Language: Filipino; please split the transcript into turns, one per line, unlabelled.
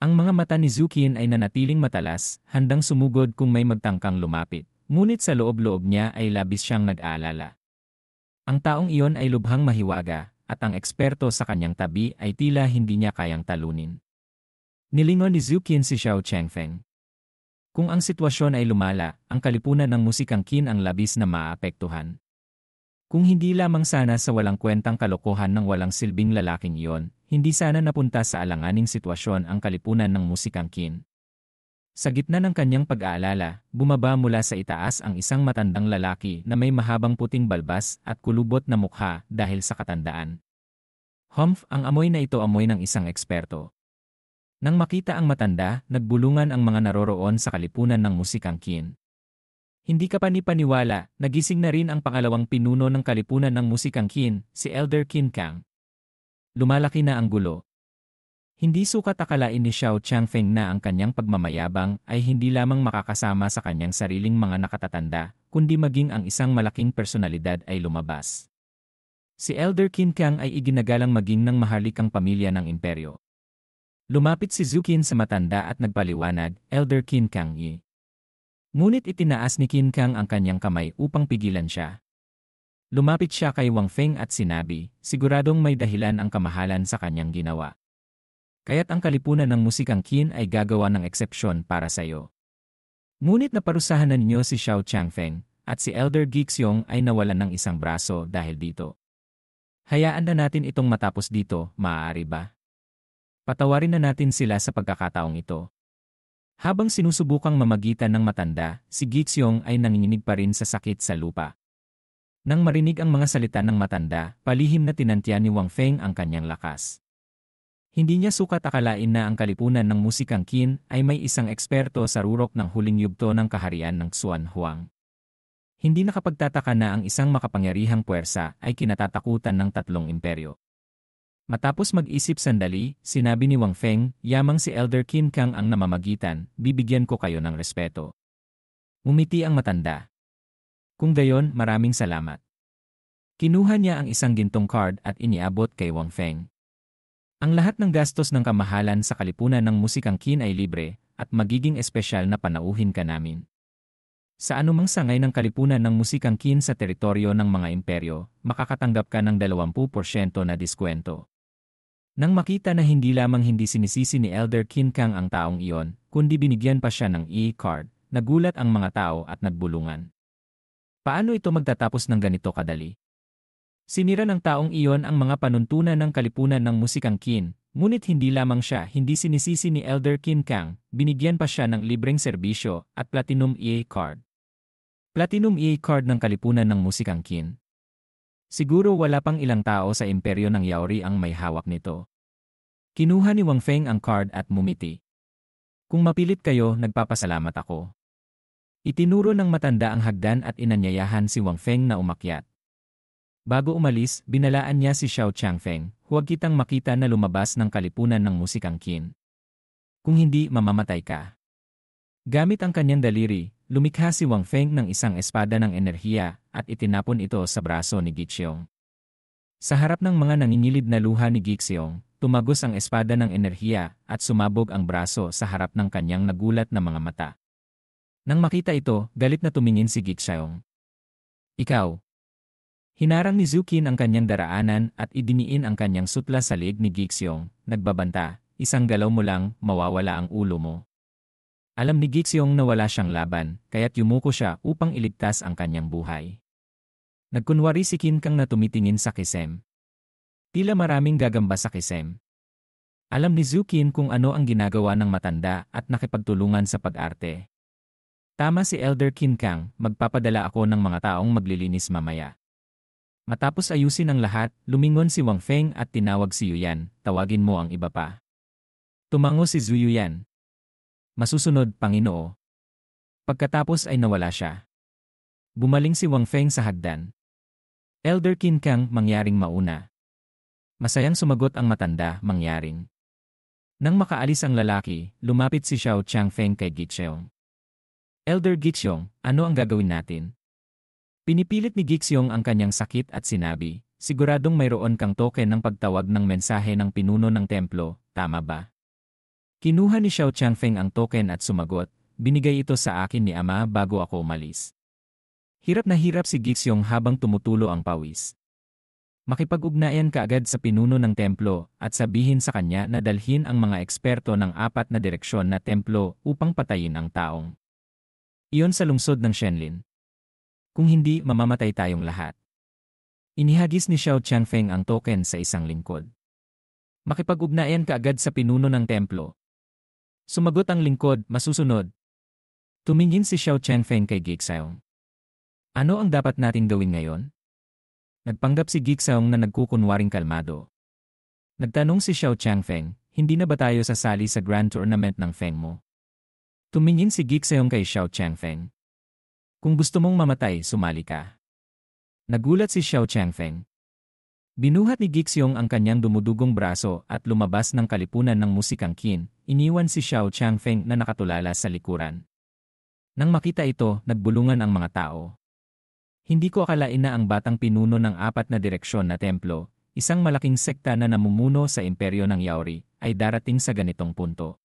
Ang mga mata ni Zukin ay nanatiling matalas, handang sumugod kung may magtangkang lumapit. Ngunit sa loob-loob niya ay labis siyang nag-aalala. Ang taong iyon ay lubhang mahiwaga, at ang eksperto sa kanyang tabi ay tila hindi niya kayang talunin. Nilingon ni Zukin si Xiao Changfeng. Kung ang sitwasyon ay lumala, ang kalipunan ng musikang Qin ang labis na maapektuhan. Kung hindi lamang sana sa walang kwentang kalokohan ng walang silbing lalaking iyon, hindi sana napunta sa alanganing sitwasyon ang kalipunan ng musikang Qin. Sa gitna ng kanyang pag-aalala, bumaba mula sa itaas ang isang matandang lalaki na may mahabang puting balbas at kulubot na mukha dahil sa katandaan. Humph, ang amoy na ito amoy ng isang eksperto. Nang makita ang matanda, nagbulungan ang mga naroroon sa kalipunan ng musikang Qin. Hindi ka panipaniwala, nagising na rin ang pangalawang pinuno ng kalipunan ng musikang Qin, si Elder Qin Kang. Lumalaki na ang gulo. Hindi sukat akalain ni Xiao Changfeng na ang kanyang pagmamayabang ay hindi lamang makakasama sa kanyang sariling mga nakatatanda, kundi maging ang isang malaking personalidad ay lumabas. Si Elder Qin Kang ay iginagalang maging ng maharlikang pamilya ng imperyo. Lumapit si Zukin sa matanda at nagpaliwanag, Elder Qin Kang yi. Ngunit itinaas ni Qin Kang ang kanyang kamay upang pigilan siya. Lumapit siya kay Wang Feng at sinabi, siguradong may dahilan ang kamahalan sa kanyang ginawa. Kaya't ang kalipunan ng musikang Qin ay gagawa ng eksepsyon para sa iyo. Ngunit naparusahan na ninyo si Xiao Changfeng, at si Elder Gixiong ay nawalan ng isang braso dahil dito. Hayaan na natin itong matapos dito, maaari ba? Patawarin na natin sila sa pagkakataong ito. Habang sinusubukang mamagitan ng matanda, si Gixiong ay nanginginig pa rin sa sakit sa lupa. Nang marinig ang mga salita ng matanda, palihim na tinantya ni Wang Feng ang kanyang lakas. Hindi niya sukat akalain na ang kalipunan ng musikang Qin ay may isang eksperto sa rurok ng huling yugto ng kaharian ng Xuan Huang. Hindi nakapagtataka na ang isang makapangyarihang puwersa ay kinatatakutan ng tatlong imperyo. Matapos mag-isip sandali, sinabi ni Wang Feng, yamang si Elder Qin Kang ang namamagitan, bibigyan ko kayo ng respeto. Umiti ang matanda. Kung gayon, maraming salamat. Kinuha niya ang isang gintong card at iniabot kay Wang Feng. Ang lahat ng gastos ng kamahalan sa kalipunan ng musikang Qin ay libre, at magiging espesyal na panauhin ka namin. Sa anumang sangay ng kalipunan ng musikang Qin sa teritoryo ng mga imperyo, makakatanggap ka ng 20% na diskwento. Nang makita na hindi lamang hindi sinisisi ni Elder Qin Kang ang taong iyon, kundi binigyan pa siya ng e-card, nagulat ang mga tao at nagbulungan. Paano ito magtatapos ng ganito kadali? Sinira ng taong iyon ang mga panuntunan ng kalipunan ng musikang Qin, ngunit hindi lamang siya hindi sinisisi ni Elder Qin Kang, binigyan pa siya ng libreng serbisyo at Platinum EA card. Platinum EA card ng kalipunan ng musikang Qin. Siguro wala pang ilang tao sa imperyo ng Yaori ang may hawak nito. Kinuha ni Wang Feng ang card at mumiti. Kung mapilit kayo, nagpapasalamat ako. Itinuro ng matanda ang hagdan at inanyayahan si Wang Feng na umakyat. Bago umalis, binalaan niya si Xiao Changfeng, huwag kitang makita na lumabas ng kalipunan ng musikang Qin. Kung hindi, mamamatay ka. Gamit ang kanyang daliri, lumikha si Wang Feng ng isang espada ng enerhiya at itinapon ito sa braso ni Gixiong. Sa harap ng mga nangingilid na luha ni Gixiong, tumagos ang espada ng enerhiya at sumabog ang braso sa harap ng kanyang nagulat na mga mata. Nang makita ito, galit na tumingin si Gixiong. Ikaw. Hinarang ni Zukin ang kanyang daraanan at idiniin ang kanyang sutla sa liig ni Gixiong, nagbabanta, isang galaw mo lang, mawawala ang ulo mo. Alam ni Gixiong na wala siyang laban, kaya't yumuko siya upang iligtas ang kanyang buhay. Nagkunwari si Qin Kang na tumitingin sa kisem. Tila maraming gagamba sa kisem. Alam ni Zukin kung ano ang ginagawa ng matanda at nakipagtulungan sa pag-arte. Tama si Elder Qin Kang, magpapadala ako ng mga taong maglilinis mamaya. Matapos ayusin ang lahat, lumingon si Wang Feng at tinawag si Yuyan, tawagin mo ang iba pa. Tumango si Zhu Yuyan. Masusunod, Panginoo. Pagkatapos ay nawala siya. Bumaling si Wang Feng sa hagdan. Elder Qin Kang, mangyaring mauna. Masayang sumagot ang matanda, mangyaring. Nang makaalis ang lalaki, lumapit si Xiao Changfeng kay Gixiong. Elder Gixiong, ano ang gagawin natin? Pinipilit ni Gixiong ang kanyang sakit at sinabi, siguradong mayroon kang token ng pagtawag ng mensahe ng pinuno ng templo, tama ba? Kinuha ni Xiao Changfeng ang token at sumagot, binigay ito sa akin ni Ama bago ako umalis. Hirap na hirap si Gixyong habang tumutulo ang pawis. Makipag-ugnayan kaagad sa pinuno ng templo at sabihin sa kanya na dalhin ang mga eksperto ng 4 na direksyon na templo upang patayin ang taong iyon sa lungsod ng Shenlin. Kung hindi, mamamatay tayong lahat. Inihagis ni Xiao Changfeng ang token sa isang lingkod. Makipag-ugnayan kaagad sa pinuno ng templo. Sumagot ang lingkod, masusunod. Tumingin si Xiao Changfeng kay Gixyong. Ano ang dapat nating gawin ngayon? Nagpanggap si Gixyong na nagkukunwaring kalmado. Nagtanong si Xiao Changfeng, hindi na ba tayo sasali sa Grand Tournament ng Feng mo? Tumingin si Gixyong kay Xiao Changfeng. Kung gusto mong mamatay, sumali ka. Nagulat si Xiao Changfeng. Binuhat ni Gixyong ang kanyang dumudugong braso at lumabas ng kalipunan ng musikang Qin, iniwan si Xiao Changfeng na nakatulala sa likuran. Nang makita ito, nagbulungan ang mga tao. Hindi ko akalain na ang batang pinuno ng 4 na direksyon na templo, isang malaking sekta na namumuno sa imperyo ng Yaori, ay darating sa ganitong punto.